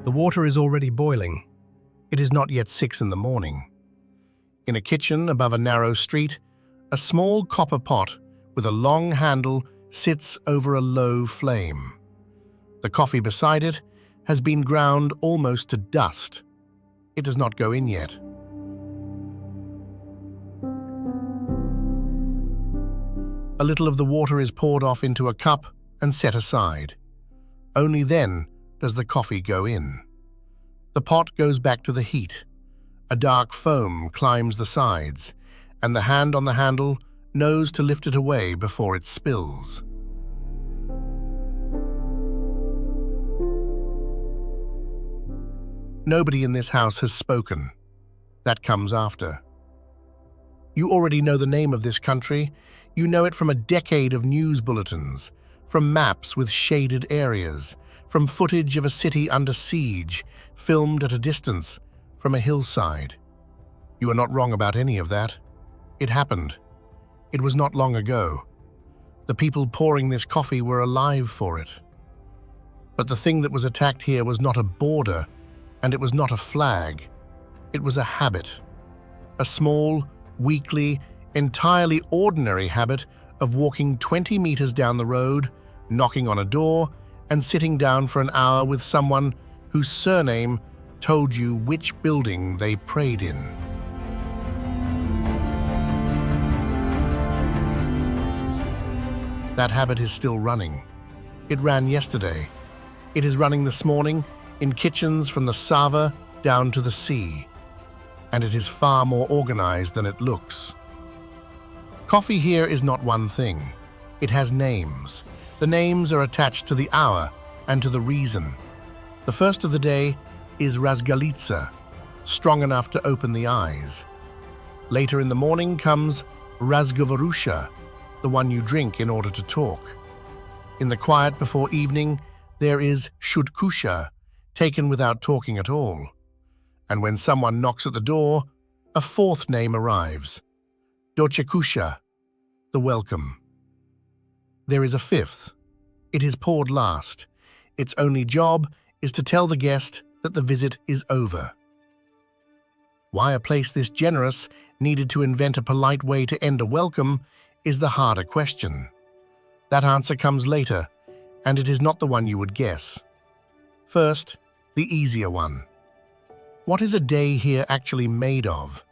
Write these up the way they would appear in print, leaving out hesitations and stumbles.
The water is already boiling. It is not yet 6 in the morning. In a kitchen above a narrow street, a small copper pot with a long handle sits over a low flame. The coffee beside it has been ground almost to dust. It does not go in yet. A little of the water is poured off into a cup and set aside. Only then does the coffee go in. The pot goes back to the heat. A dark foam climbs the sides, and the hand on the handle knows to lift it away before it spills. Nobody in this house has spoken. That comes after. You already know the name of this country. You know it from a decade of news bulletins, from maps with shaded areas, from footage of a city under siege, filmed at a distance, from a hillside. You are not wrong about any of that. It happened. It was not long ago. The people pouring this coffee were alive for it. But the thing that was attacked here was not a border, and it was not a flag. It was a habit. A small, weekly, entirely ordinary habit of walking 20 meters down the road, knocking on a door, and sitting down for an hour with someone whose surname told you which building they prayed in. That habit is still running. It ran yesterday. It is running this morning in kitchens from the Sava down to the sea. And it is far more organized than it looks. Coffee here is not one thing. It has names. The names are attached to the hour and to the reason. The first of the day is razgalica, strong enough to open the eyes. Later in the morning comes razgovarusha, the one you drink in order to talk. In the quiet before evening, there is shutkusha, taken without talking at all. And when someone knocks at the door, a fourth name arrives, dochakusha, the welcome. There is a fifth. It is poured last. Its only job is to tell the guest that the visit is over. Why a place this generous needed to invent a polite way to end a welcome is the harder question. That answer comes later, and it is not the one you would guess. First, the easier one. What is a day here actually made of?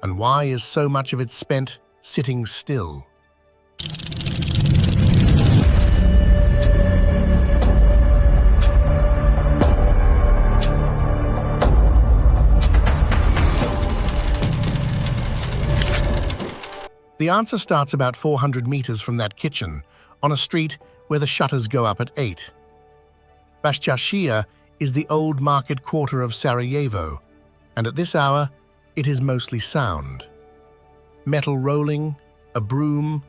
And why is so much of it spent sitting still? The answer starts about 400 meters from that kitchen, on a street where the shutters go up at 8. Bashchashia is the old market quarter of Sarajevo, and at this hour, it is mostly sound. Metal rolling, a broom,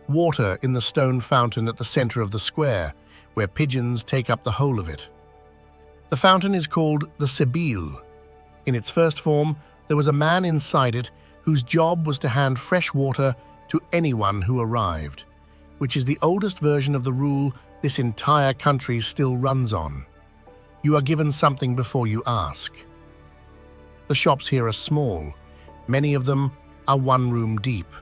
water in the stone fountain at the center of the square, where pigeons take up the whole of it. The fountain is called the Sibyl. In its first form, there was a man inside it whose job was to hand fresh water to anyone who arrived, which is the oldest version of the rule this entire country still runs on. You are given something before you ask. The shops here are small. Many of them are one room deep.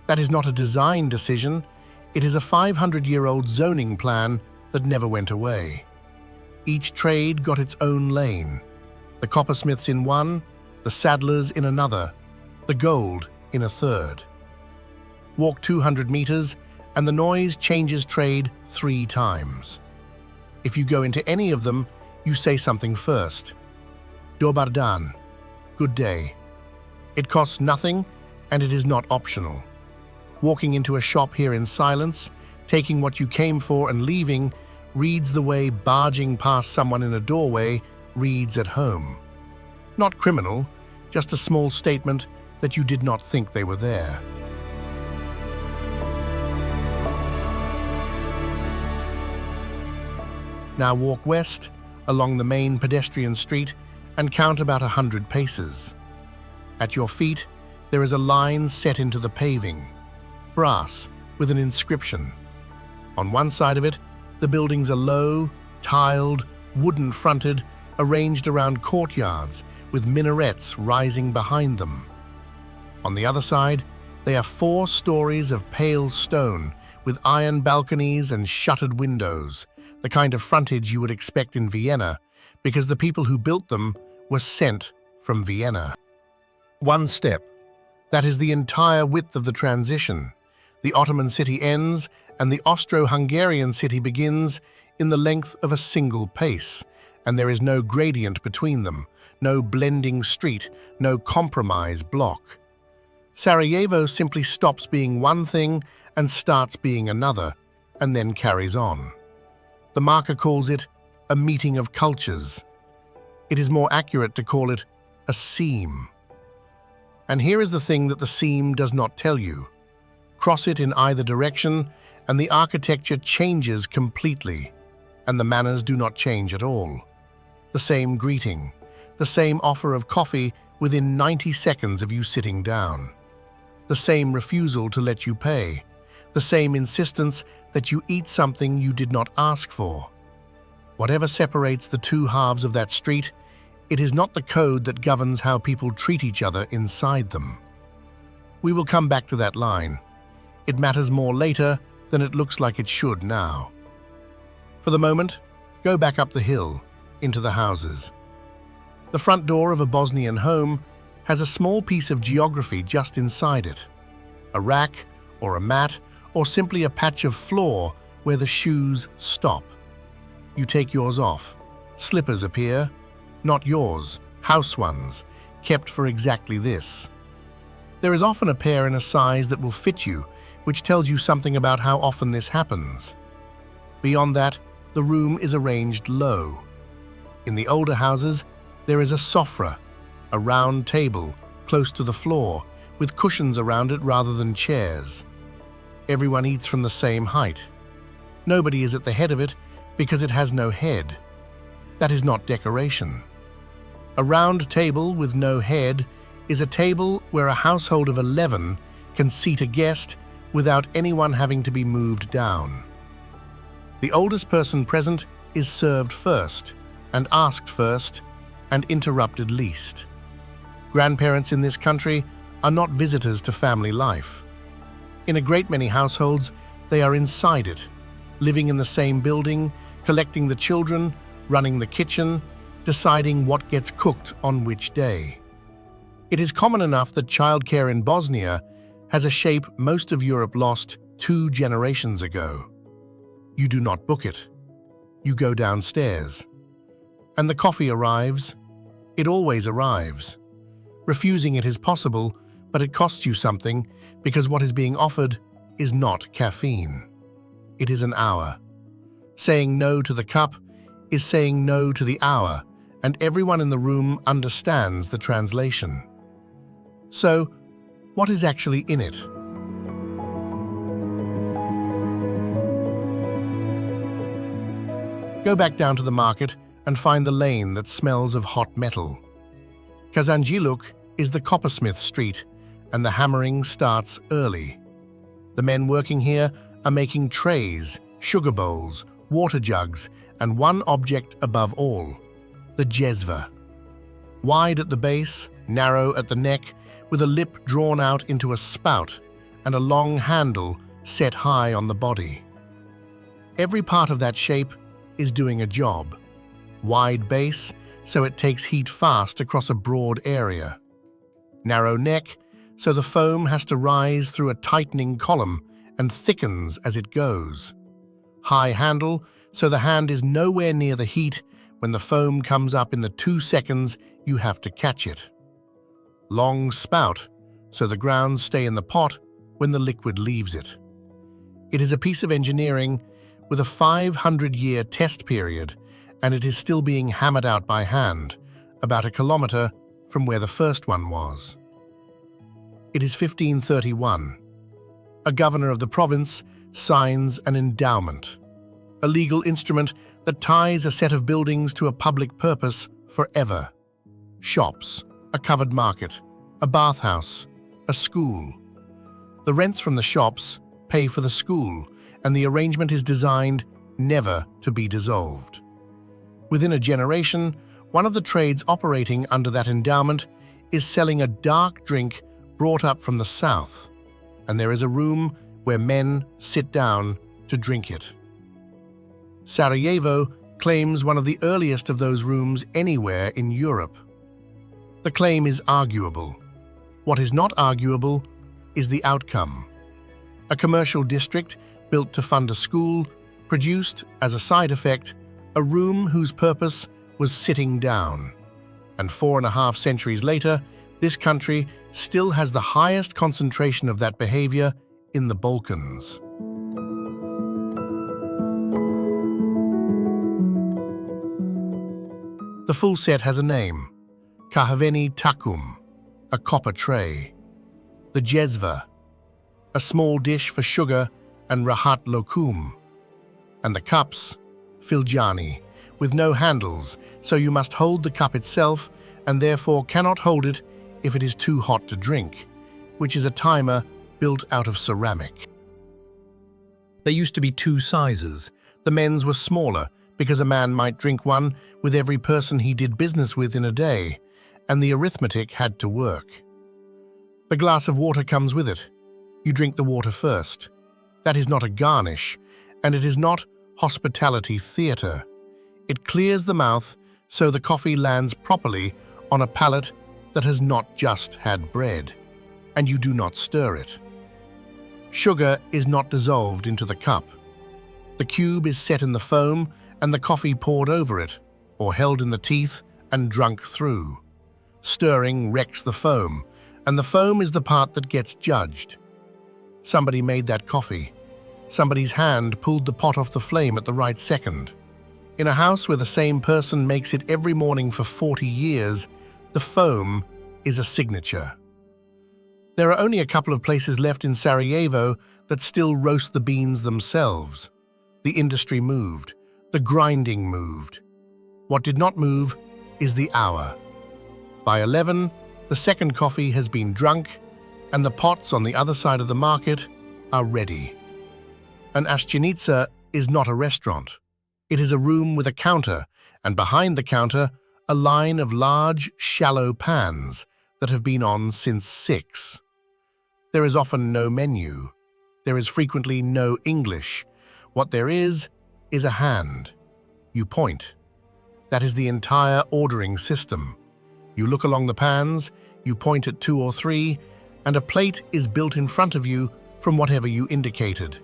That is not a design decision. It is a 500-year-old zoning plan that never went away. Each trade got its own lane. The coppersmiths in one, the saddlers in another, the gold in a third. Walk 200 meters and the noise changes trade 3 times. If you go into any of them, you say something first. Dobar dan, good day. It costs nothing and it is not optional. Walking into a shop here in silence, taking what you came for and leaving, reads the way barging past someone in a doorway reads at home. Not criminal, just a small statement that you did not think they were there. Now walk west along the main pedestrian street and count about 100 paces. At your feet, there is a line set into the paving, brass with an inscription. On one side of it, the buildings are low, tiled, wooden-fronted, arranged around courtyards with minarets rising behind them. On the other side, they are 4 stories of pale stone with iron balconies and shuttered windows, the kind of frontage you would expect in Vienna, because the people who built them were sent from Vienna. One step. That is the entire width of the transition. The Ottoman city ends and the Austro-Hungarian city begins in the length of a single pace, and there is no gradient between them, no blending street, no compromise block. Sarajevo simply stops being one thing and starts being another, and then carries on. The marker calls it a meeting of cultures. It is more accurate to call it a seam. And here is the thing that the seam does not tell you. Cross it in either direction, and the architecture changes completely, and the manners do not change at all. The same greeting, the same offer of coffee within 90 seconds of you sitting down, the same refusal to let you pay, the same insistence that you eat something you did not ask for. Whatever separates the 2 halves of that street, it is not the code that governs how people treat each other inside them. We will come back to that line. It matters more later than it looks like it should now. For the moment, go back up the hill, into the houses. The front door of a Bosnian home has a small piece of geography just inside it. A rack, or a mat, or simply a patch of floor where the shoes stop. You take yours off. Slippers appear. Not yours, house ones, kept for exactly this. There is often a pair in a size that will fit you, which tells you something about how often this happens. Beyond that, the room is arranged low. In the older houses, there is a sofra, a round table close to the floor, with cushions around it rather than chairs. Everyone eats from the same height. Nobody is at the head of it because it has no head. That is not decoration. A round table with no head is a table where a household of 11 can seat a guest without anyone having to be moved down. The oldest person present is served first, and asked first, and interrupted least. Grandparents in this country are not visitors to family life. In a great many households, they are inside it, living in the same building, collecting the children, running the kitchen, deciding what gets cooked on which day. It is common enough that childcare in Bosnia has a shape most of Europe lost 2 generations ago. You do not book it. You go downstairs. And the coffee arrives. It always arrives. Refusing it is possible, but it costs you something because what is being offered is not caffeine. It is an hour. Saying no to the cup is saying no to the hour, and everyone in the room understands the translation. So, what is actually in it? Go back down to the market and find the lane that smells of hot metal. Kazanjiluk is the coppersmith street, and the hammering starts early. The men working here are making trays, sugar bowls, water jugs, and one object above all, the jezva. Wide at the base, narrow at the neck, with a lip drawn out into a spout and a long handle set high on the body. Every part of that shape is doing a job. Wide base, so it takes heat fast across a broad area. Narrow neck, so the foam has to rise through a tightening column and thickens as it goes. High handle, so the hand is nowhere near the heat when the foam comes up in the 2 seconds you have to catch it. Long spout, so the grounds stay in the pot when the liquid leaves it. It is a piece of engineering with a 500-year test period, and it is still being hammered out by hand, about a kilometer from where the first one was. It is 1531. A governor of the province signs an endowment, a legal instrument that ties a set of buildings to a public purpose forever. Shops, a covered market, a bathhouse, a school. The rents from the shops pay for the school, and the arrangement is designed never to be dissolved. Within a generation, One of the trades operating under that endowment is selling a dark drink brought up from the south, and there is a room where men sit down to drink it. Sarajevo claims one of the earliest of those rooms anywhere in Europe. The claim is arguable. What is not arguable is the outcome. A commercial district built to fund a school produced, as a side effect, a room whose purpose was sitting down. And 4.5 centuries later, this country still has the highest concentration of that behavior in the Balkans. The full set has a name: Kahveni takum, a copper tray; the jezva, a small dish for sugar and rahat lokum; and the cups, filjani, with no handles, so you must hold the cup itself and therefore cannot hold it if it is too hot to drink, which is a timer built out of ceramic. There used to be 2 sizes. The men's were smaller because a man might drink one with every person he did business with in a day, and the arithmetic had to work. The glass of water comes with it. You drink the water first. That is not a garnish, and it is not hospitality theatre. It clears the mouth so the coffee lands properly on a palate that has not just had bread, and you do not stir it. Sugar is not dissolved into the cup. The cube is set in the foam and the coffee poured over it, or held in the teeth and drunk through. Stirring wrecks the foam, and the foam is the part that gets judged. Somebody made that coffee. Somebody's hand pulled the pot off the flame at the right second. In a house where the same person makes it every morning for 40 years, the foam is a signature. There are only a couple of places left in Sarajevo that still roast the beans themselves. The industry moved. The grinding moved. What did not move is the hour. By 11, the second coffee has been drunk, and the pots on the other side of the market are ready. An ashchenitsa is not a restaurant. It is a room with a counter, and behind the counter, a line of large, shallow pans that have been on since 6. There is often no menu. There is frequently no English. What there is a hand. You point. That is the entire ordering system. You look along the pans, you point at 2 or 3, and a plate is built in front of you from whatever you indicated.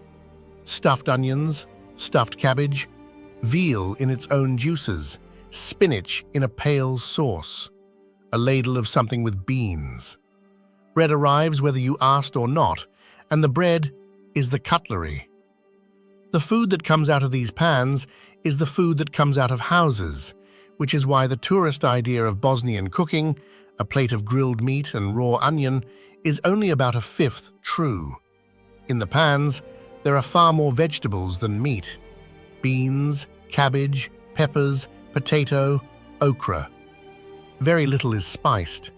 Stuffed onions, stuffed cabbage, veal in its own juices, spinach in a pale sauce, a ladle of something with beans. Bread arrives whether you asked or not, and the bread is the cutlery. The food that comes out of these pans is the food that comes out of houses, which is why the tourist idea of Bosnian cooking, a plate of grilled meat and raw onion, is only about 1/5 true. In the pans, there are far more vegetables than meat. Beans, cabbage, peppers, potato, okra. Very little is spiced.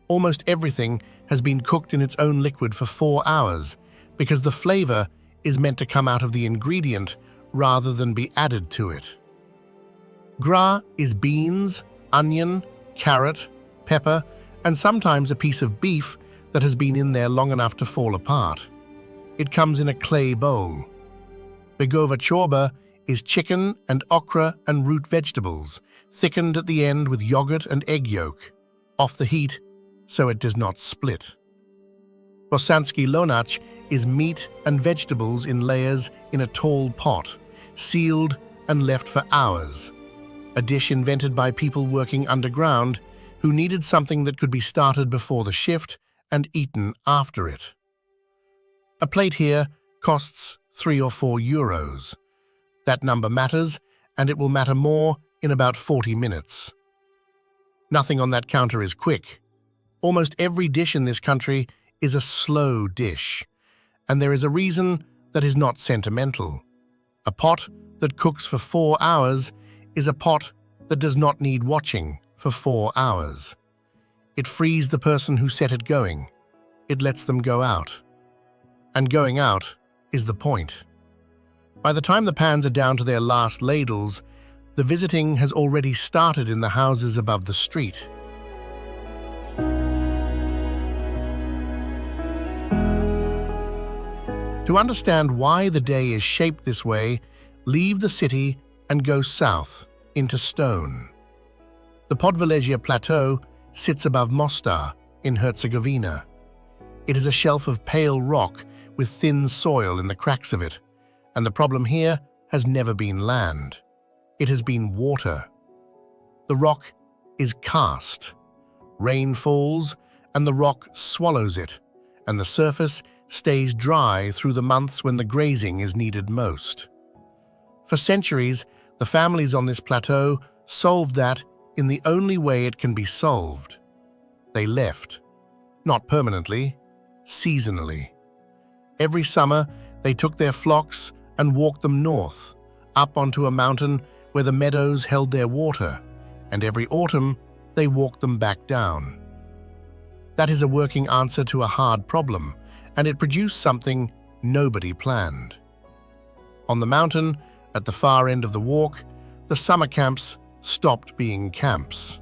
Almost everything has been cooked in its own liquid for 4 hours, because the flavor is meant to come out of the ingredient rather than be added to it. Gra is beans, onion, carrot, pepper, and sometimes a piece of beef that has been in there long enough to fall apart. It comes in a clay bowl. Begova chorba is chicken and okra and root vegetables, thickened at the end with yogurt and egg yolk, off the heat so it does not split. Bosanski lonach is meat and vegetables in layers in a tall pot, sealed and left for hours. A dish invented by people working underground who needed something that could be started before the shift and eaten after it. A plate here costs 3 or 4 euros. That number matters, and it will matter more in about 40 minutes. Nothing on that counter is quick. Almost every dish in this country is a slow dish, and there is a reason that is not sentimental. A pot that cooks for 4 hours is a pot that does not need watching for 4 hours. It frees the person who set it going. It lets them go out. And going out is the point. By the time the pans are down to their last ladles, The visiting has already started in the houses above the street. To understand why the day is shaped this way, leave the city and go south into Stone. The Podvelezia Plateau sits above Mostar in Herzegovina. It is a shelf of pale rock with thin soil in the cracks of it, and the problem here has never been land. It has been water. The rock is karst. Rain falls, and the rock swallows it, and the surface stays dry through the months when the grazing is needed most. For centuries, the families on this plateau solved that in the only way it can be solved. They left. Not permanently, seasonally. Every summer, they took their flocks and walked them north, up onto a mountain where the meadows held their water, and every autumn, they walked them back down. That is a working answer to a hard problem, and it produced something nobody planned. On the mountain, at the far end of the walk, the summer camps stopped being camps.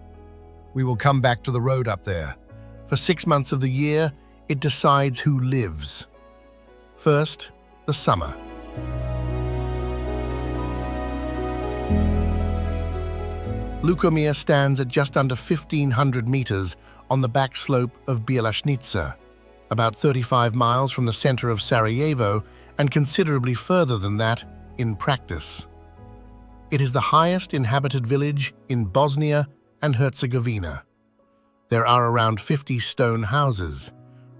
We will come back to the road up there. For 6 months of the year, it decides who lives. First, the summer. Lukomir stands at just under 1,500 meters on the back slope of Bielašnica, about 35 miles from the center of Sarajevo and considerably further than that in practice. It is the highest inhabited village in Bosnia and Herzegovina. There are around 50 stone houses,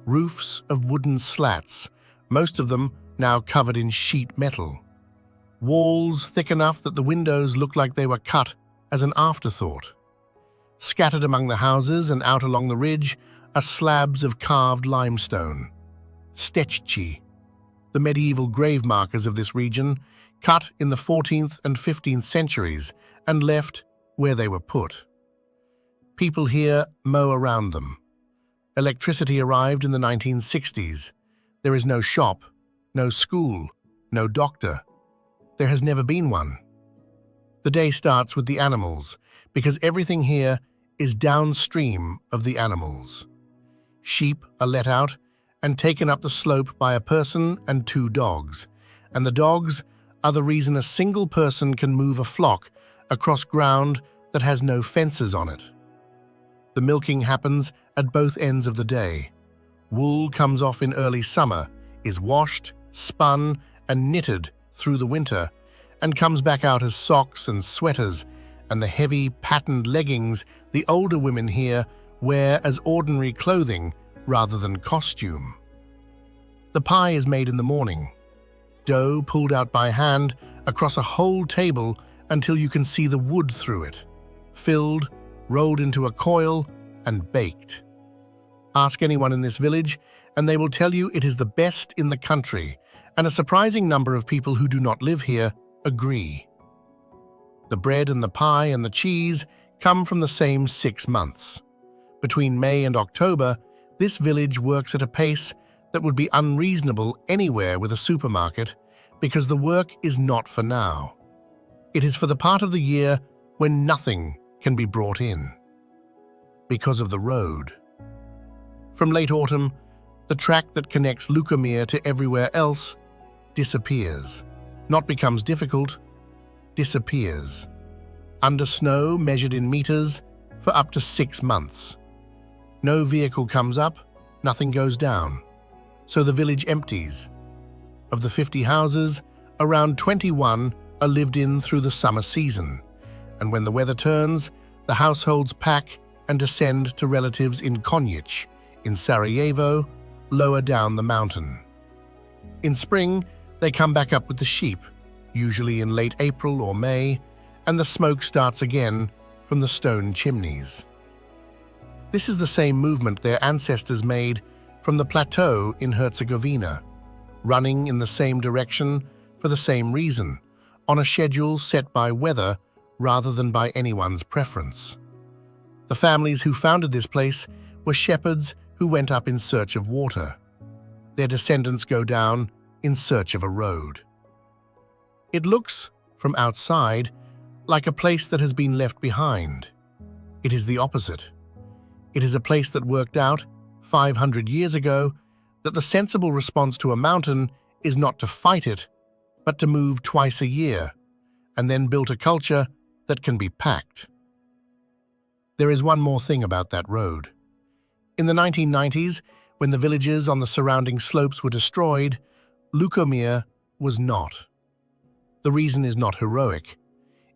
roofs of wooden slats, most of them now covered in sheet metal. Walls thick enough that the windows look like they were cut as an afterthought. Scattered among the houses and out along the ridge are slabs of carved limestone, stečci, the medieval grave markers of this region, cut in the 14th and 15th centuries and left where they were put. People here mow around them. Electricity arrived in the 1960s. There is no shop, no school, no doctor. There has never been one. The day starts with the animals, because everything here is downstream of the animals. Sheep are let out and taken up the slope by a person and 2 dogs, and the dogs are the reason a single person can move a flock across ground that has no fences on it. The milking happens at both ends of the day. Wool comes off in early summer, is washed, spun, and knitted through the winter, and comes back out as socks and sweaters, and the heavy patterned leggings the older women here wear as ordinary clothing rather than costume. The pie is made in the morning. Dough pulled out by hand across a whole table until you can see the wood through it, filled, rolled into a coil, and baked. Ask anyone in this village, and they will tell you it is the best in the country, and a surprising number of people who do not live here agree. The bread and the pie and the cheese come from the same 6 months. Between May and October, this village works at a pace that would be unreasonable anywhere with a supermarket because the work is not for now. It is for the part of the year when nothing can be brought in. Because of the road. From late autumn, the track that connects Lukomir to everywhere else disappears. Not becomes difficult, disappears. Under snow measured in meters for up to 6 months. No vehicle comes up, nothing goes down. So the village empties. Of the 50 houses, around 21 are lived in through the summer season, and when the weather turns, the households pack and descend to relatives in Konjic, in Sarajevo, lower down the mountain. In spring, they come back up with the sheep, usually in late April or May, and the smoke starts again from the stone chimneys. This is the same movement their ancestors made from the plateau in Herzegovina, running in the same direction for the same reason, on a schedule set by weather rather than by anyone's preference. The families who founded this place were shepherds who went up in search of water. Their descendants go down in search of a road. It looks, from outside, like a place that has been left behind. It is the opposite. It is a place that worked out, 500 years ago, that the sensible response to a mountain is not to fight it, but to move twice a year, and then built a culture that can be packed. There is one more thing about that road. In the 1990s, when the villages on the surrounding slopes were destroyed, Lukomir was not. The reason is not heroic.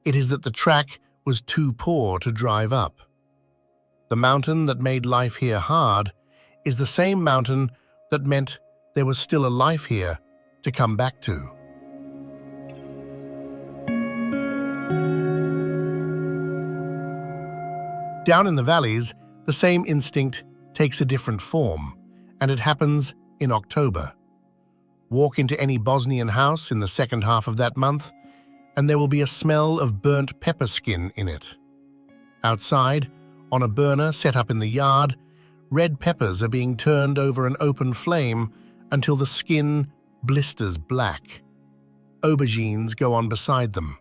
It is that the track was too poor to drive up. The mountain that made life here hard is the same mountain that meant there was still a life here to come back to. Down in the valleys, the same instinct takes a different form, and it happens in October. Walk into any Bosnian house in the second half of that month, and there will be a smell of burnt pepper skin in it. Outside, on a burner set up in the yard, red peppers are being turned over an open flame until the skin blisters black. Aubergines go on beside them.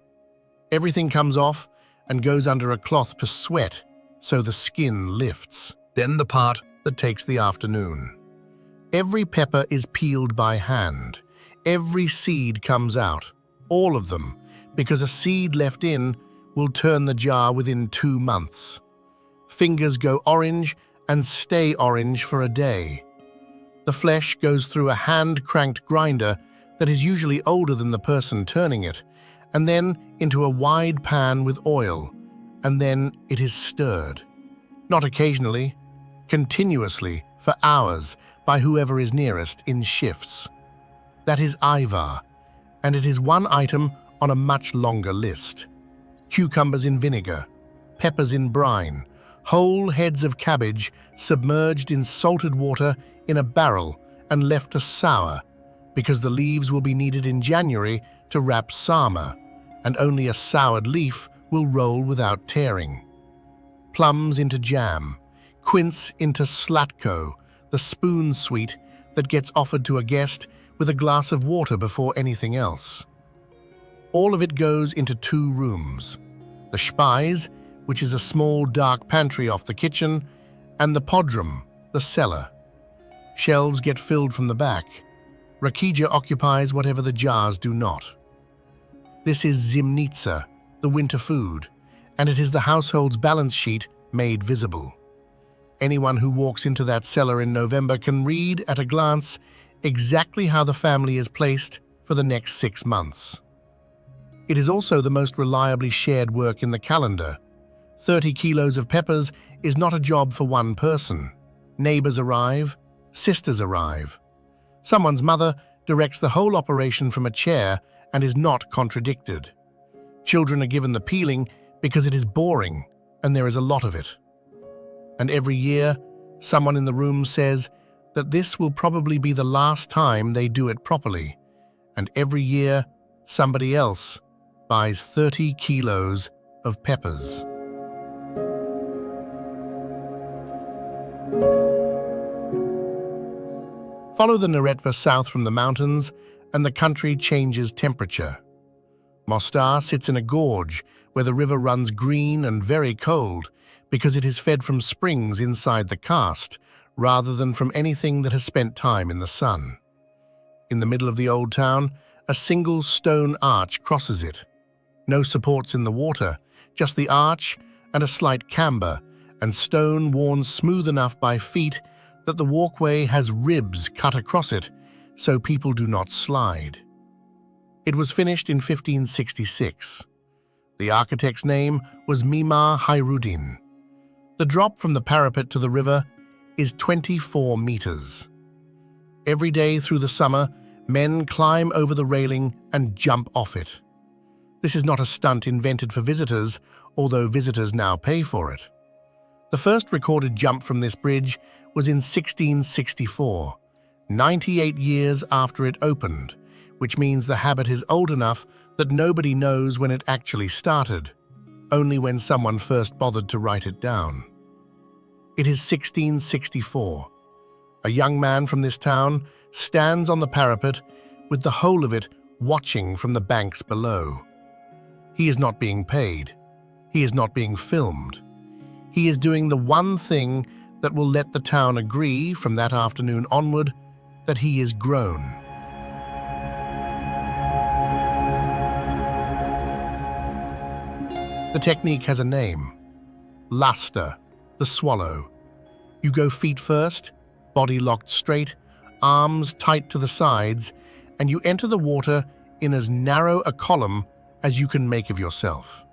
Everything comes off and goes under a cloth to sweat, so the skin lifts. Then the part That takes the afternoon. Every pepper is peeled by hand. Every seed comes out, all of them, because a seed left in will turn the jar within 2 months. Fingers go orange and stay orange for a day. The flesh goes through a hand-cranked grinder that is usually older than the person turning it, and then into a wide pan with oil, and then it is stirred. Not occasionally, continuously, for hours, by whoever is nearest in shifts. That is Ivar, and it is one item on a much longer list. Cucumbers in vinegar, peppers in brine, whole heads of cabbage submerged in salted water in a barrel and left to sour, because the leaves will be needed in January to wrap sarma, and only a soured leaf will roll without tearing. Plums into jam, quince into slatko, the spoon sweet that gets offered to a guest with a glass of water before anything else. All of it goes into 2 rooms. The Speise, which is a small dark pantry off the kitchen, and the podrum, the cellar. Shelves get filled from the back. Rakija occupies whatever the jars do not. This is zimnica, the winter food, and it is the household's balance sheet made visible. Anyone who walks into that cellar in November can read at a glance exactly how the family is placed for the next 6 months. It is also the most reliably shared work in the calendar. 30 kilos of peppers is not a job for one person. Neighbors arrive, sisters arrive. Someone's mother directs the whole operation from a chair and is not contradicted. Children are given the peeling because it is boring and there is a lot of it. And every year, someone in the room says that this will probably be the last time they do it properly, and every year, somebody else buys 30 kilos of peppers. Follow the Neretva south from the mountains, and the country changes temperature. Mostar sits in a gorge where the river runs green and very cold, because it is fed from springs inside the karst, rather than from anything that has spent time in the sun. In the middle of the old town, a single stone arch crosses it. No supports in the water, just the arch and a slight camber, and stone worn smooth enough by feet that the walkway has ribs cut across it, so people do not slide. It was finished in 1566. The architect's name was Mimar Hayruddin. The drop from the parapet to the river is 24 meters. Every day through the summer, men climb over the railing and jump off it. This is not a stunt invented for visitors, although visitors now pay for it. The first recorded jump from this bridge was in 1664, 98 years after it opened, which means the habit is old enough that nobody knows when it actually started, only when someone first bothered to write it down. It is 1664. A young man from this town stands on the parapet with the whole of it watching from the banks below. He is not being paid. He is not being filmed. He is doing the one thing that will let the town agree from that afternoon onward that he is grown. The technique has a name. Luster, the swallow. You go feet first, body locked straight, arms tight to the sides, and you enter the water in as narrow a column as you can make of yourself.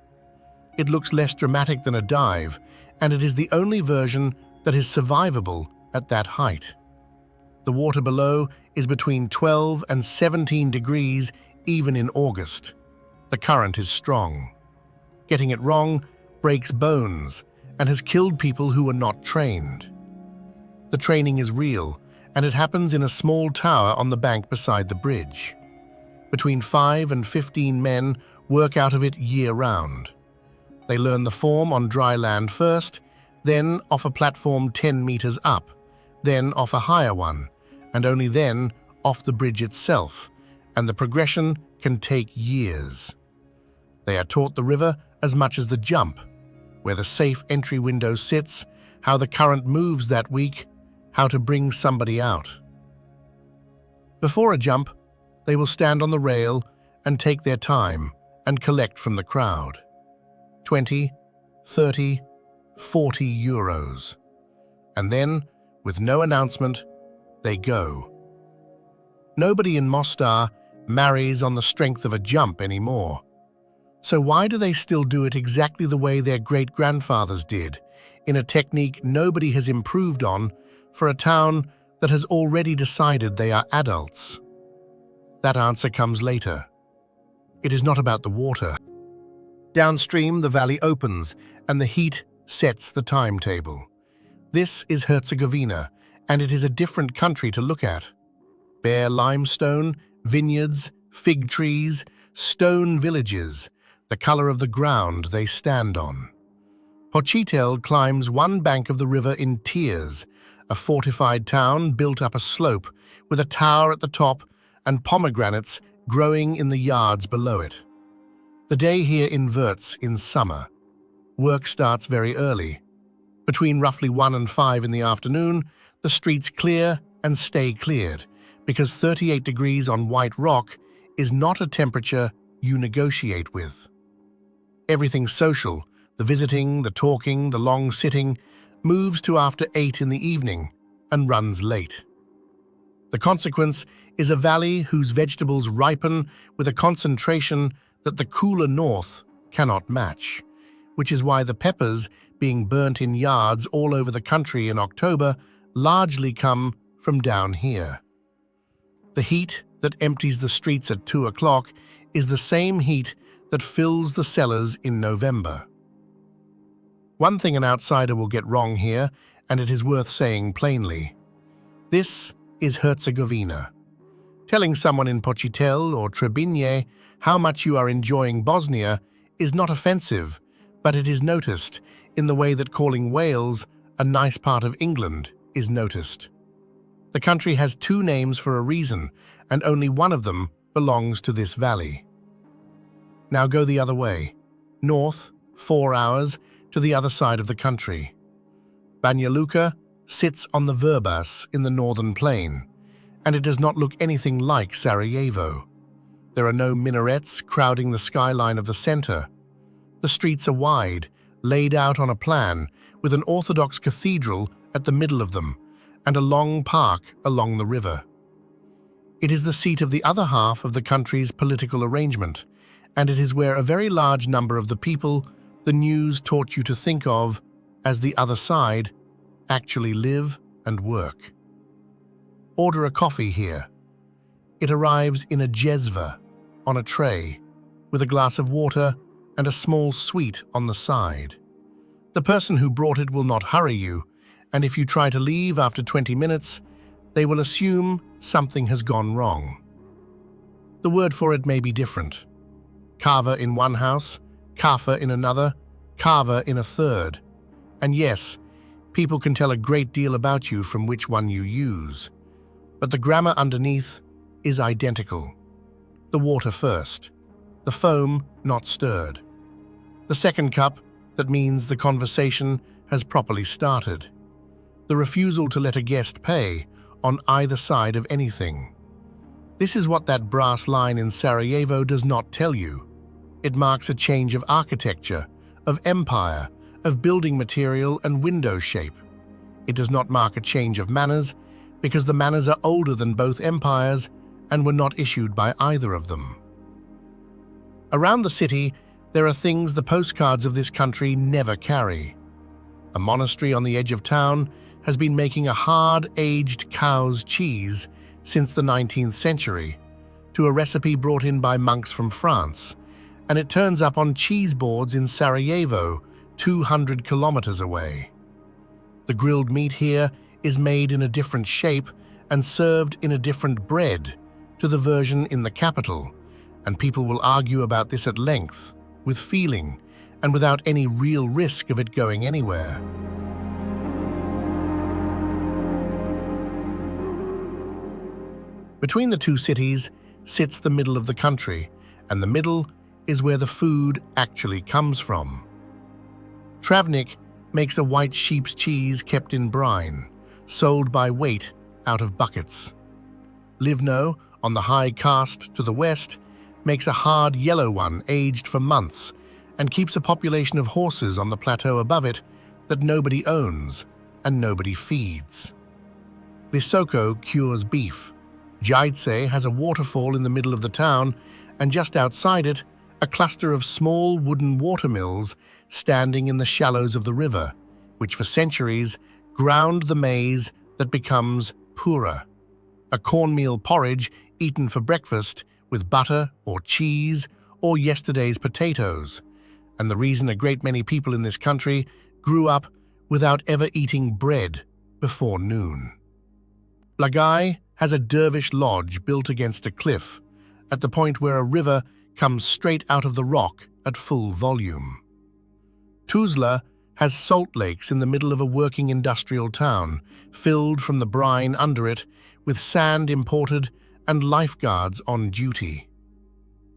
It looks less dramatic than a dive, and it is the only version that is survivable at that height. The water below is between 12 and 17 degrees even in August. The current is strong. Getting it wrong breaks bones and has killed people who are not trained. The training is real, and it happens in a small tower on the bank beside the bridge. Between 5 and 15 men work out of it year-round. They learn the form on dry land first, then off a platform 10 meters up, then off a higher one, and only then off the bridge itself, and the progression can take years. They are taught the river as much as the jump, where the safe entry window sits, how the current moves that week, how to bring somebody out. Before a jump, they will stand on the rail and take their time and collect from the crowd. 20, 30, 40 euros. And then, with no announcement, they go. Nobody in Mostar marries on the strength of a jump anymore. So why do they still do it exactly the way their great-grandfathers did, in a technique nobody has improved on, for a town that has already decided they are adults? That answer comes later. It is not about the water. Downstream, the valley opens, and the heat sets the timetable. This is Herzegovina, and it is a different country to look at. Bare limestone, vineyards, fig trees, stone villages, the color of the ground they stand on. Hochitel climbs one bank of the river in tears, a fortified town built up a slope with a tower at the top and pomegranates growing in the yards below it. The day here inverts in summer. Work starts very early. Between roughly 1 and 5 in the afternoon, the streets clear and stay cleared, because 38 degrees on white rock is not a temperature you negotiate with. Everything social, the visiting, the talking, the long sitting, moves to after 8 in the evening and runs late. The consequence is a valley whose vegetables ripen with a concentration that the cooler north cannot match, which is why the peppers being burnt in yards all over the country in October largely come from down here. The heat that empties the streets at 2 o'clock is the same heat that fills the cellars in November. One thing an outsider will get wrong here, and it is worth saying plainly. This is Herzegovina. Telling someone in Pochitel or Trebinje how much you are enjoying Bosnia is not offensive, but it is noticed in the way that calling Wales a nice part of England is noticed. The country has 2 names for a reason, and only one of them belongs to this valley. Now go the other way, north, 4 hours, to the other side of the country. Banja Luka sits on the Vrbas in the northern plain, and it does not look anything like Sarajevo. There are no minarets crowding the skyline of the center. The streets are wide, laid out on a plan, with an Orthodox cathedral at the middle of them, and a long park along the river. It is the seat of the other half of the country's political arrangement, and it is where a very large number of the people the news taught you to think of as the other side actually live and work. Order a coffee here. It arrives in a jezva, on a tray, with a glass of water and a small sweet on the side. The person who brought it will not hurry you, and if you try to leave after 20 minutes, they will assume something has gone wrong. The word for it may be different. Kava in one house, kafa in another, kava in a third. And yes, people can tell a great deal about you from which one you use. But the grammar underneath is identical. The water first. the foam not stirred. The second cup, that means the conversation has properly started. The refusal to let a guest pay on either side of anything. This is what that brass line in Sarajevo does not tell you. It marks a change of architecture, of empire, of building material and window shape. It does not mark a change of manners, because the manners are older than both empires and were not issued by either of them. Around the city, there are things the postcards of this country never carry. A monastery on the edge of town has been making a hard-aged cow's cheese since the 19th century, to a recipe brought in by monks from France, and it turns up on cheese boards in Sarajevo, 200 kilometers away. The grilled meat here is made in a different shape and served in a different bread to the version in the capital, and people will argue about this at length, with feeling, and without any real risk of it going anywhere. Between the two cities sits the middle of the country, and the middle is where the food actually comes from. Travnik makes a white sheep's cheese kept in brine, sold by weight out of buckets. Livno, on the high cast to the west, makes a hard yellow one aged for months and keeps a population of horses on the plateau above it that nobody owns and nobody feeds. Visoko cures beef. Jaidze has a waterfall in the middle of the town, and just outside it, a cluster of small wooden watermills standing in the shallows of the river, which for centuries ground the maize that becomes pura, a cornmeal porridge eaten for breakfast with butter or cheese or yesterday's potatoes, and the reason a great many people in this country grew up without ever eating bread before noon. Blagai has a dervish lodge built against a cliff, at the point where a river comes straight out of the rock at full volume. Tuzla has salt lakes in the middle of a working industrial town, filled from the brine under it, with sand imported and lifeguards on duty.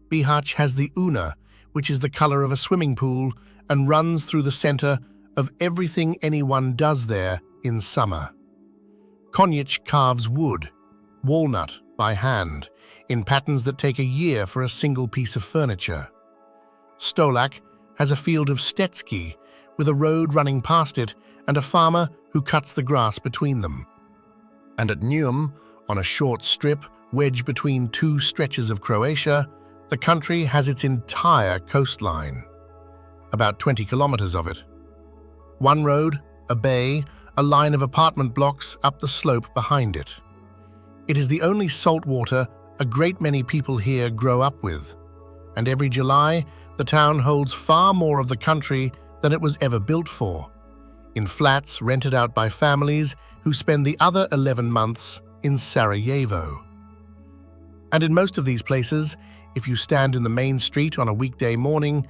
Bihać has the Una, which is the color of a swimming pool and runs through the center of everything anyone does there in summer. Konjic carves wood, walnut by hand, in patterns that take a year for a single piece of furniture. Stolac has a field of stetsky with a road running past it and a farmer who cuts the grass between them. And at Neum, on a short strip wedged between two stretches of Croatia, the country has its entire coastline, about 20 kilometers of it. One road, a bay, a line of apartment blocks up the slope behind it. It is the only salt water a great many people here grow up with, and every July the town holds far more of the country than it was ever built for, in flats rented out by families who spend the other 11 months in Sarajevo. And in most of these places, if you stand in the main street on a weekday morning,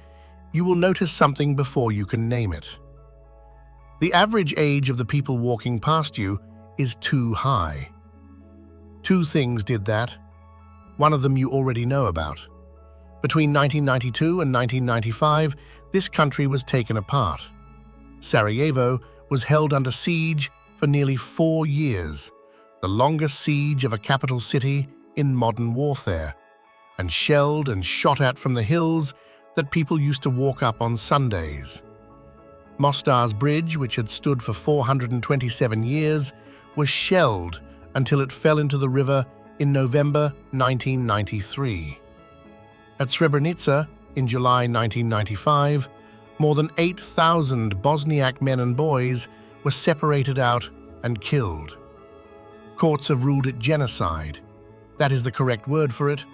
you will notice something before you can name it. The average age of the people walking past you is too high. Two things did that. One of them you already know about. Between 1992 and 1995, this country was taken apart. Sarajevo was held under siege for nearly 4 years, the longest siege of a capital city in modern warfare, and shelled and shot at from the hills that people used to walk up on Sundays. Mostar's bridge, which had stood for 427 years, was shelled until it fell into the river in November 1993. At Srebrenica, in July 1995, more than 8,000 Bosniak men and boys were separated out and killed. Courts have ruled it genocide. That is the correct word for it,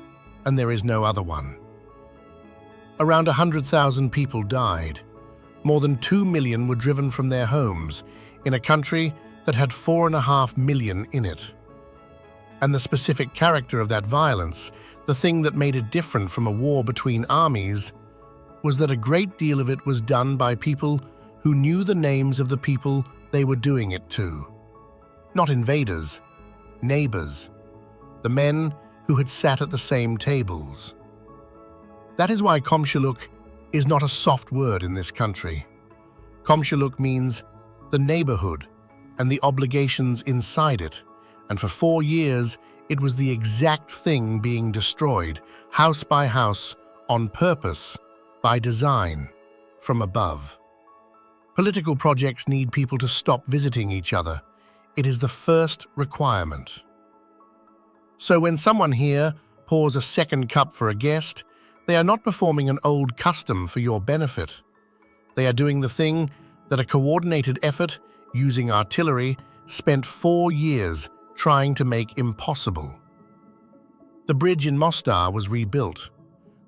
and there is no other one. Around 100,000 people died. More than 2 million were driven from their homes in a country that had 4.5 million in it. And the specific character of that violence, the thing that made it different from a war between armies, was that a great deal of it was done by people who knew the names of the people they were doing it to. Not invaders, neighbors, the men who had sat at the same tables. That is why komşuluk is not a soft word in this country. Komşuluk means the neighborhood and the obligations inside it, and for 4 years it was the exact thing being destroyed, house by house, on purpose, by design, from above. Political projects need people to stop visiting each other. It is the first requirement. So when someone here pours a second cup for a guest, they are not performing an old custom for your benefit. They are doing the thing that a coordinated effort, using artillery, spent 4 years trying to make impossible. The bridge in Mostar was rebuilt.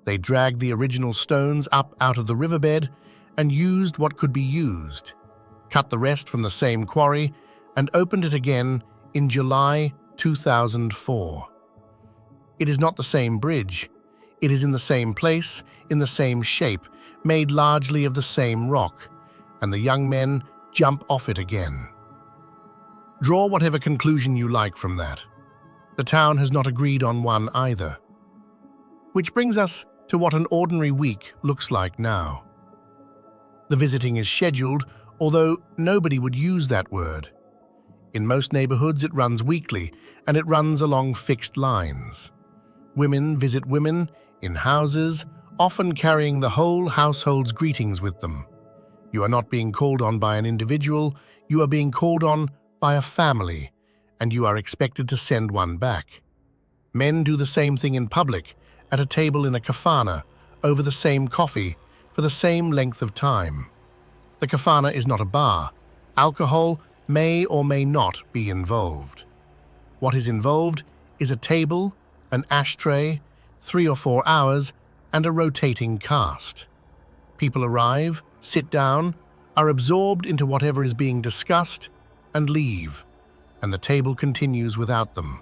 They dragged the original stones up out of the riverbed and used what could be used, cut the rest from the same quarry, and opened it again in July 2004. It is not the same bridge. It is in the same place, in the same shape, made largely of the same rock, and the young men jump off it again. Draw whatever conclusion you like from that. The town has not agreed on one either. Which brings us to what an ordinary week looks like now. The visiting is scheduled, although nobody would use that word. In most neighborhoods it runs weekly, and it runs along fixed lines. Women visit women in houses, often carrying the whole household's greetings with them. You are not being called on by an individual, you are being called on by a family, and you are expected to send one back. Men do the same thing in public, at a table in a kafana, over the same coffee, for the same length of time. The kafana is not a bar. Alcohol may or may not be involved. What is involved is a table, an ashtray, 3 or 4 hours, and a rotating cast. People arrive, sit down, are absorbed into whatever is being discussed, and leave, and the table continues without them.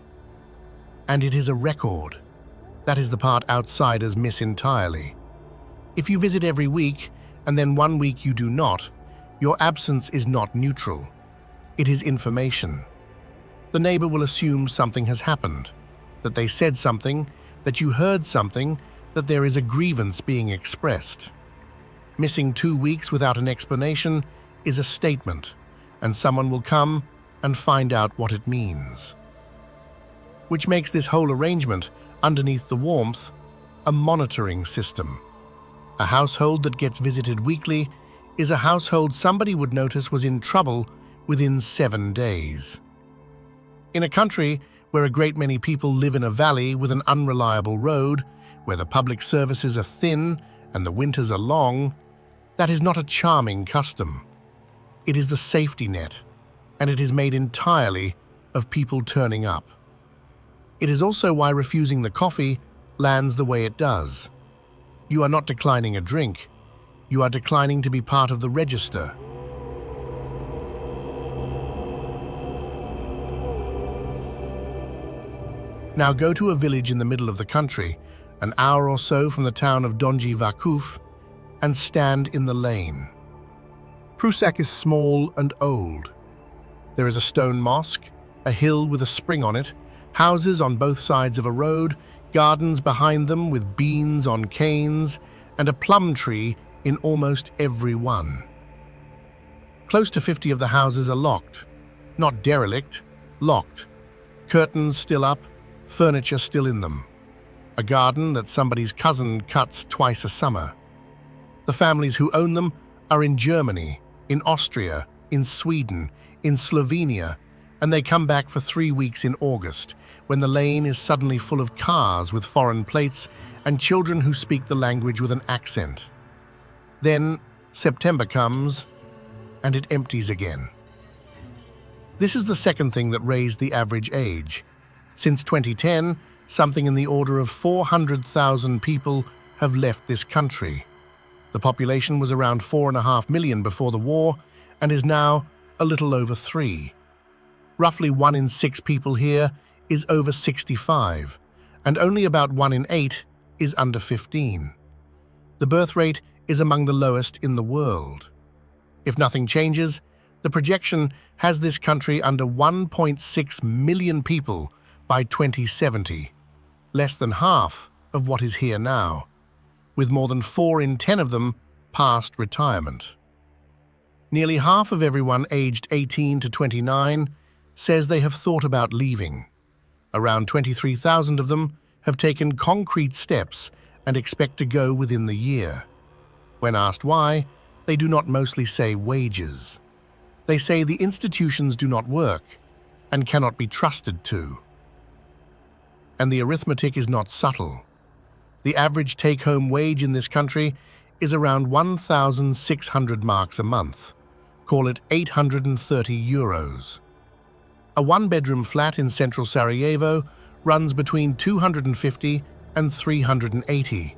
And it is a record. That is the part outsiders miss entirely. If you visit every week, and then 1 week you do not, your absence is not neutral. It is information. The neighbor will assume something has happened, that they said something, that you heard something, that there is a grievance being expressed. Missing 2 weeks without an explanation is a statement, and someone will come and find out what it means. Which makes this whole arrangement, underneath the warmth, a monitoring system. A household that gets visited weekly is a household somebody would notice was in trouble within 7 days. In a country where a great many people live in a valley with an unreliable road, where the public services are thin and the winters are long, that is not a charming custom. It is the safety net, and it is made entirely of people turning up. It is also why refusing the coffee lands the way it does. You are not declining a drink, you are declining to be part of the register. Now go to a village in the middle of the country, an hour or so from the town of Donji Vakuf, and stand in the lane. Prusak is small and old. There is a stone mosque, a hill with a spring on it, houses on both sides of a road, gardens behind them with beans on canes, and a plum tree in almost every one. Close to 50 of the houses are locked. Not derelict, locked. Curtains still up, furniture still in them. A garden that somebody's cousin cuts twice a summer. The families who own them are in Germany, in Austria, in Sweden, in Slovenia, and they come back for 3 weeks in August, when the lane is suddenly full of cars with foreign plates and children who speak the language with an accent. Then September comes, and it empties again. This is the second thing that raised the average age. Since 2010, something in the order of 400,000 people have left this country. The population was around 4.5 million before the war and is now a little over 3. Roughly 1 in 6 people here is over 65, and only about 1 in 8 is under 15. The birth rate is among the lowest in the world. If nothing changes, the projection has this country under 1.6 million people by 2070, less than half of what is here now. with more than 4 in 10 of them past retirement. Nearly half of everyone aged 18 to 29 says they have thought about leaving. Around 23,000 of them have taken concrete steps and expect to go within the year. When asked why, they do not mostly say wages. They say the institutions do not work and cannot be trusted to. And the arithmetic is not subtle. The average take-home wage in this country is around 1,600 marks a month. Call it 830 euros. A one-bedroom flat in central Sarajevo runs between 250 and 380.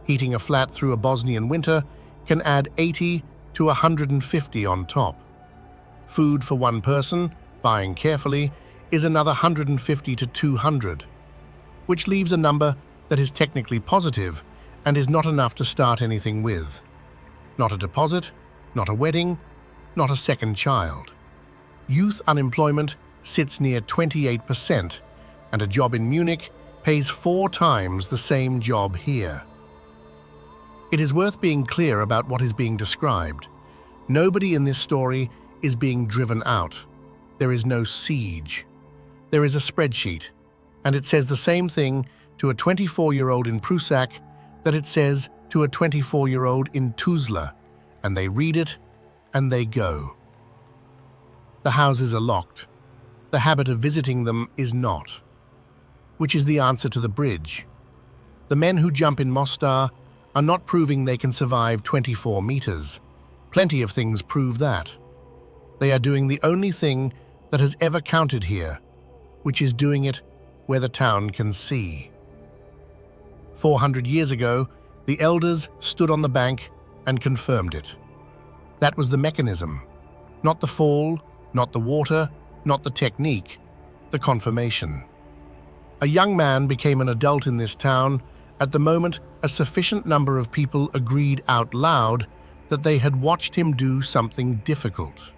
Heating a flat through a Bosnian winter can add 80 to 150 on top. Food for one person, buying carefully, is another 150 to 200, which leaves a number that is technically positive and is not enough to start anything with. Not a deposit, not a wedding, not a second child. Youth unemployment sits near 28%, and a job in Munich pays 4 times the same job here. It is worth being clear about what is being described. Nobody in this story is being driven out. There is no siege. There is a spreadsheet, and it says the same thing to a 24-year-old in Prusak that it says to a 24-year-old in Tuzla, and they read it and they go. The houses are locked. The habit of visiting them is not. Which is the answer to the bridge. The men who jump in Mostar are not proving they can survive 24 meters. Plenty of things prove that. They are doing the only thing that has ever counted here, which is doing it where the town can see. 400 years ago, the elders stood on the bank and confirmed it. That was the mechanism, not the fall, not the water, not the technique, the confirmation. A young man became an adult in this town at the moment a sufficient number of people agreed out loud that they had watched him do something difficult.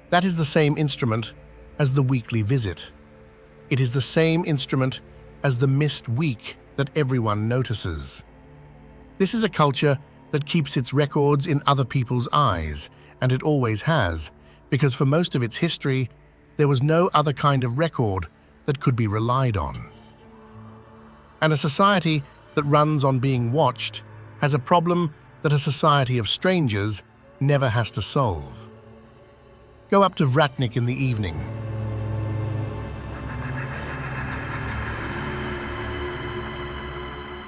That is the same instrument as the weekly visit. It is the same instrument as the missed week that everyone notices. This is a culture that keeps its records in other people's eyes, and it always has, because for most of its history, there was no other kind of record that could be relied on. And a society that runs on being watched has a problem that a society of strangers never has to solve. Go up to Vratnik in the evening.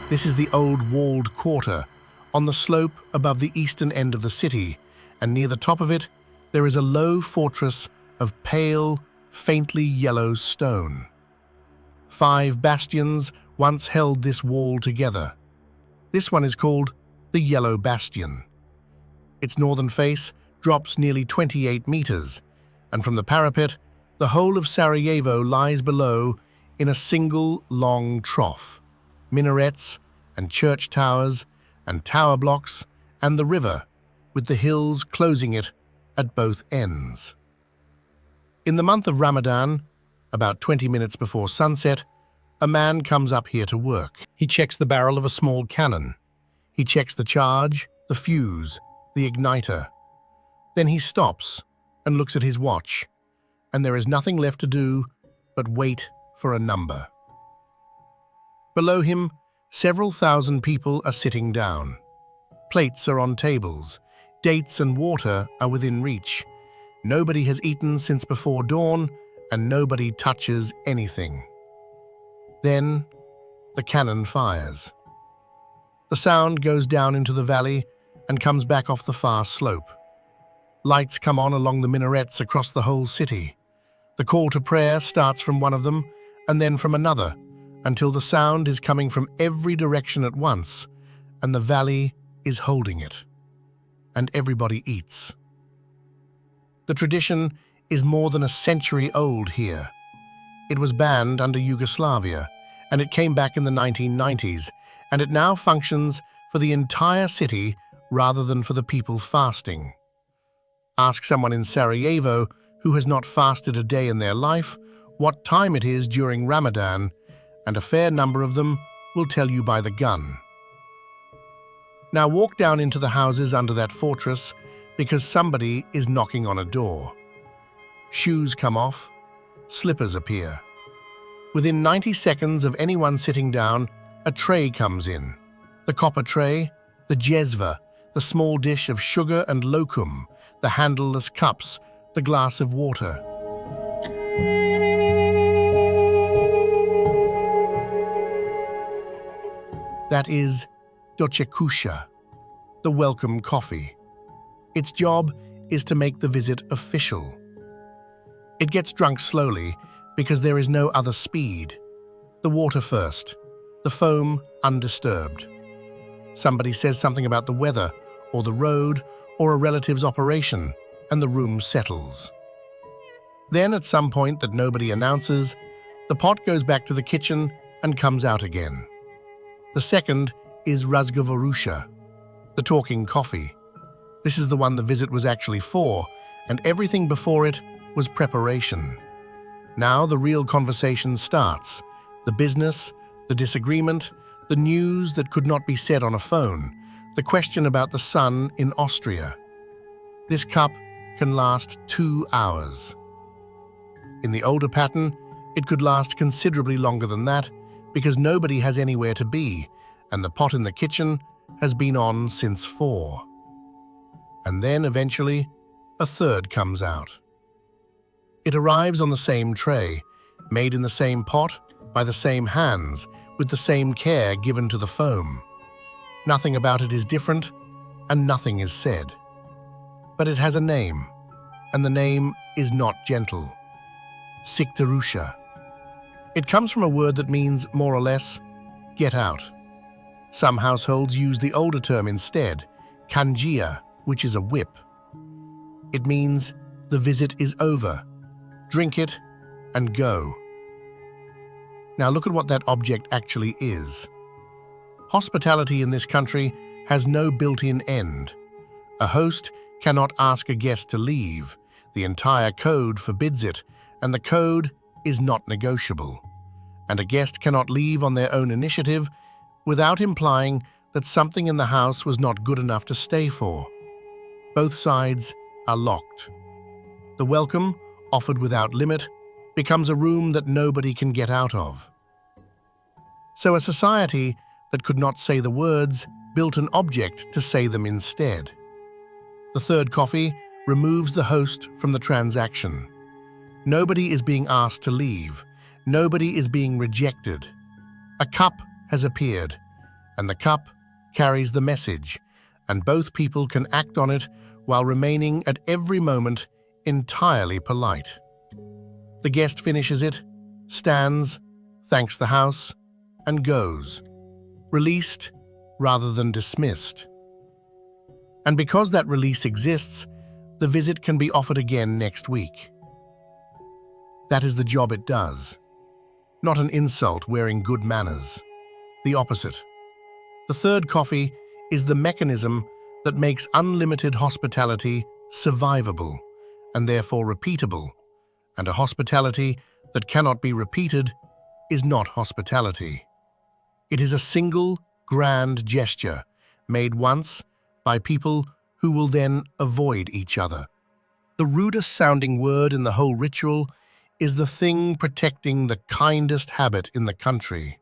This is the old walled quarter on the slope above the eastern end of the city, and near the top of it there is a low fortress of pale, faintly yellow stone. 5 bastions once held this wall together. This one is called the Yellow Bastion. Its northern face drops nearly 28 meters, and from the parapet, the whole of Sarajevo lies below in a single long trough. Minarets and church towers and tower blocks and the river, with the hills closing it at both ends. In the month of Ramadan, about 20 minutes before sunset, a man comes up here to work. He checks the barrel of a small cannon. He checks the charge, the fuse, the igniter. Then he stops and looks at his watch, and there is nothing left to do but wait for a number. Below him, several thousand people are sitting down. Plates are on tables. Dates and water are within reach. Nobody has eaten since before dawn, and nobody touches anything. Then, the cannon fires. The sound goes down into the valley and comes back off the far slope. Lights come on along the minarets across the whole city. The call to prayer starts from one of them, and then from another, until the sound is coming from every direction at once, and the valley is holding it. And everybody eats. The tradition is more than a century old here. It was banned under Yugoslavia, and it came back in the 1990s, and it now functions for the entire city rather than for the people fasting. Ask someone in Sarajevo who has not fasted a day in their life what time it is during Ramadan, and a fair number of them will tell you by the gun. Now walk down into the houses under that fortress because somebody is knocking on a door. Shoes come off, slippers appear. Within 90 seconds of anyone sitting down, a tray comes in. The copper tray, the jezva, the small dish of sugar and lokum, the handleless cups, the glass of water. That is dočekuša, the welcome coffee. Its job is to make the visit official. It gets drunk slowly because there is no other speed. The water first, the foam undisturbed. Somebody says something about the weather or the road or a relative's operation, and the room settles. Then, at some point that nobody announces, the pot goes back to the kitchen and comes out again. The second is razgovorusha, the talking coffee. This is the one the visit was actually for, and everything before it was preparation. Now the real conversation starts. The business, the disagreement, the news that could not be said on a phone, the question about the sun in Austria. This cup can last 2 hours. In the older pattern, it could last considerably longer than that because nobody has anywhere to be, and the pot in the kitchen has been on since 4. And then, eventually, a third comes out. It arrives on the same tray, made in the same pot, by the same hands, with the same care given to the foam. Nothing about it is different, and nothing is said. But it has a name, and the name is not gentle. Siktarusha. It comes from a word that means, more or less, get out. Some households use the older term instead, kanjia, which is a whip. It means the visit is over. Drink it and go. Now look at what that object actually is. Hospitality in this country has no built-in end. A host cannot ask a guest to leave. The entire code forbids it, and the code is not negotiable. And a guest cannot leave on their own initiative without implying that something in the house was not good enough to stay for. Both sides are locked. The welcome, offered without limit, becomes a room that nobody can get out of. So a society that could not say the words built an object to say them instead. The third coffee removes the host from the transaction. Nobody is being asked to leave. Nobody is being rejected. A cup has appeared, and the cup carries the message, and both people can act on it while remaining at every moment entirely polite. The guest finishes it, stands, thanks the house, and goes, released rather than dismissed. And because that release exists, the visit can be offered again next week. That is the job it does. Not an insult wearing good manners. The opposite. The third coffee is the mechanism that makes unlimited hospitality survivable and therefore repeatable, and a hospitality that cannot be repeated is not hospitality. It is a single, grand gesture made once by people who will then avoid each other. The rudest sounding word in the whole ritual is the thing protecting the kindest habit in the country.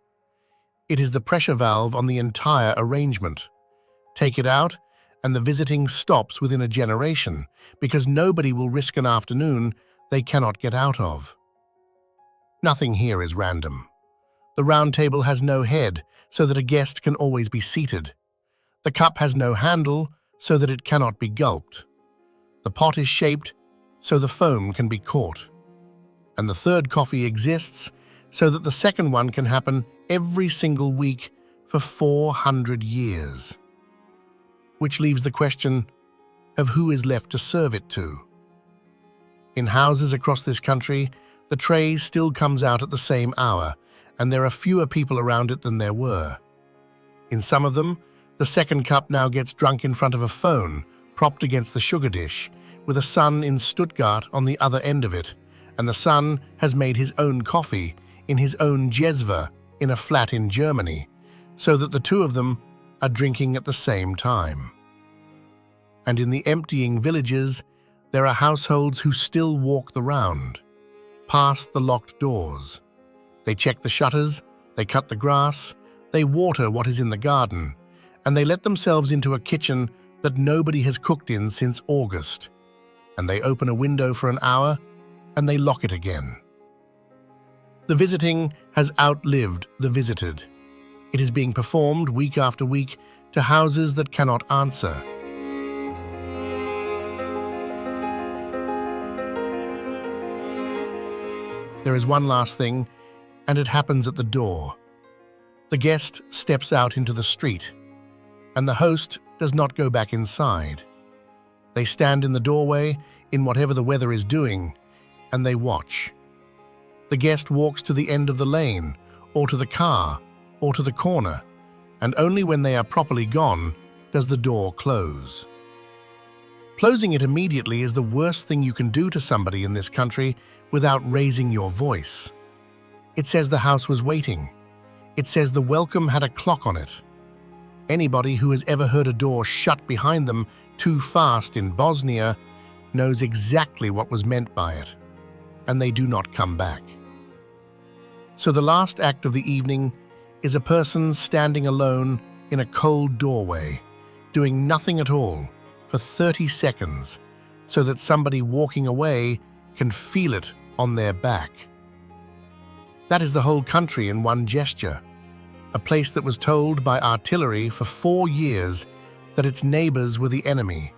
It is the pressure valve on the entire arrangement. Take it out, and the visiting stops within a generation because nobody will risk an afternoon they cannot get out of. Nothing here is random. The round table has no head, so that a guest can always be seated. The cup has no handle, so that it cannot be gulped. The pot is shaped, so the foam can be caught. And the third coffee exists, so that the second one can happen every single week for 400 years. Which leaves the question of who is left to serve it to. In houses across this country, the tray still comes out at the same hour, and there are fewer people around it than there were. In some of them, the second cup now gets drunk in front of a phone, propped against the sugar dish, with a son in Stuttgart on the other end of it, and the son has made his own coffee in his own jezva in a flat in Germany, so that the two of them are drinking at the same time. And in the emptying villages, there are households who still walk the round, past the locked doors. They check the shutters, they cut the grass, they water what is in the garden, and they let themselves into a kitchen that nobody has cooked in since August. And they open a window for an hour, and they lock it again. The visiting has outlived the visited. It is being performed week after week to houses that cannot answer. There is one last thing, and it happens at the door. The guest steps out into the street, and the host does not go back inside. They stand in the doorway, in whatever the weather is doing, and they watch. The guest walks to the end of the lane, or to the car, or to the corner, and only when they are properly gone does the door close. Closing it immediately is the worst thing you can do to somebody in this country without raising your voice. It says the house was waiting. It says the welcome had a clock on it. Anybody who has ever heard a door shut behind them too fast in Bosnia knows exactly what was meant by it, and they do not come back. So the last act of the evening is a person standing alone in a cold doorway, doing nothing at all for 30 seconds, so that somebody walking away can feel it on their back. That is the whole country in one gesture, a place that was told by artillery for 4 years that its neighbors were the enemy,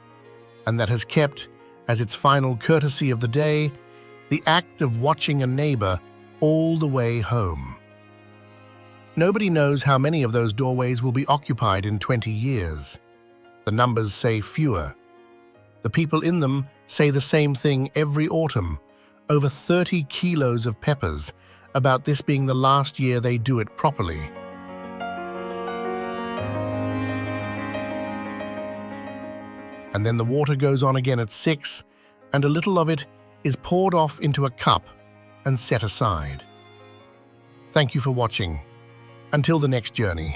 and that has kept, as its final courtesy of the day, the act of watching a neighbor all the way home. Nobody knows how many of those doorways will be occupied in 20 years. The numbers say fewer. The people in them say the same thing every autumn, over 30 kilos of peppers, about this being the last year they do it properly. And then the water goes on again at 6, and a little of it is poured off into a cup and set aside. Thank you for watching. Until the next journey.